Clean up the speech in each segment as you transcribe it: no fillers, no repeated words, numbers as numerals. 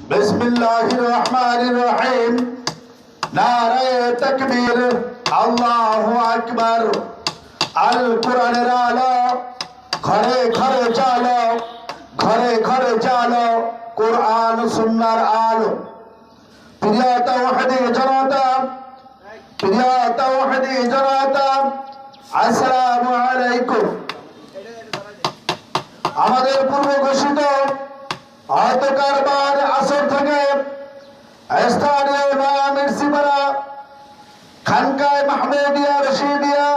বিসমিল্লাহির রহমানির রহিম। নারায়ে তাকবীর, আল্লাহু আকবার। আল কোরআনের আলো ঘরে ঘরে চালো, ঘরে ঘরে চালো কোরআন সুন্নাহর আলো। প্রিয় তাওহীদি জনতা, প্রিয় তাওহীদি জনতা, আসসালামু আলাইকুম। আমাদের পূর্ব ঘোষিত আয়তকার বাদ আসর থেকে স্থানীয় নয়া মির্সিপাড়া খানকায় মাহমুদিয়া রশিদিয়া,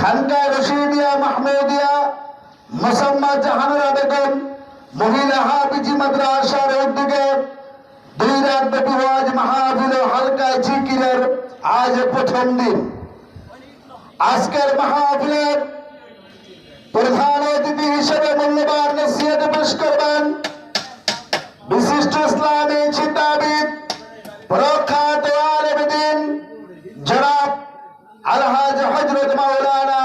খানকায় রশিদিয়া মাহমুদিয়া মোসাম্মদ জাহানারা বেগম মহিলা হাফিজি মাদ্রাসার উদ্যোগে 2 রাত ব্যাপী ওয়াজ মাহফিল ও হালকায় জিকিরের আজ প্রথম দিন। আজকের মাহফিলের প্রধান অতিথি হিসেবে মূল্যবান নসিহত পেশ করবেন বিশিষ্ট ইসলামী চিন্তাবিদ, প্রখ্যাত আলেম দ্বীন জনাব আলহাজ হযরত মাওলানা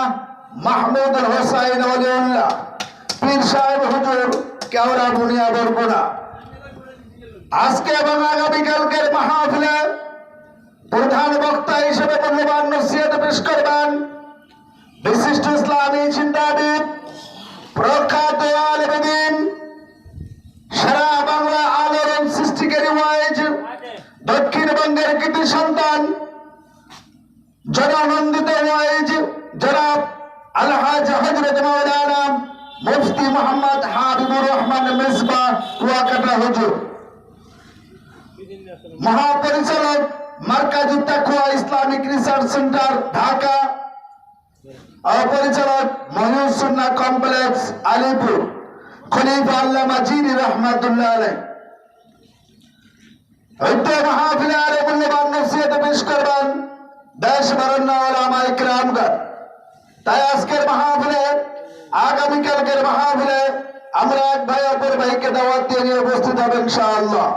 মাহমুদুল হোসাইন ওলিউল্লাহ পীর সাহেব হুজুর, কেওড়া বুনিয়া বরগুনা। আজকে এবং আগামীকালকের মাহফিলে প্রধান বক্তা হিসেবে মূল্যবান নসিহত পেশ করবেন বিশিষ্ট ইসলামী চিন্তাবিদ, প্রখ্যাত আলেম দ্বীন, সারা বাংলা আলোড়ন সৃষ্টিকারী ওয়াইজ, দক্ষিণবঙ্গের কৃতি সন্তান, জননন্দিত ওয়াইজ জনাব আলহাজ হযরত মাওলানা মুফতি মোহাম্মদ হাবিবুর রহমান মিসবাহ কুয়াকাটা হুজুর, মহাপরিচালক মার্কাজ তাকওয়া ইসলামিক রিসার্চ সেন্টার ঢাকা, পরিচালক মহিউস সুন্নাহ কমপ্লেক্স আলিপুর, খলিফা আল্লামা জিনি রহমাতুল্লাহ আলাইহি। উক্ত মাহফিলে আরো মূল্যবান নসিহত পেশ করবেন দেশ বরেণ্য উলামায়ে কিরামগণ। তাই আজকের মাহফিলে, আগামীকালকের মাহফিলে আমরা এক ভাই অপর ভাইকে দাওয়াত দিয়ে নিয়ে উপস্থিত হবেন ইনশাআল্লাহ।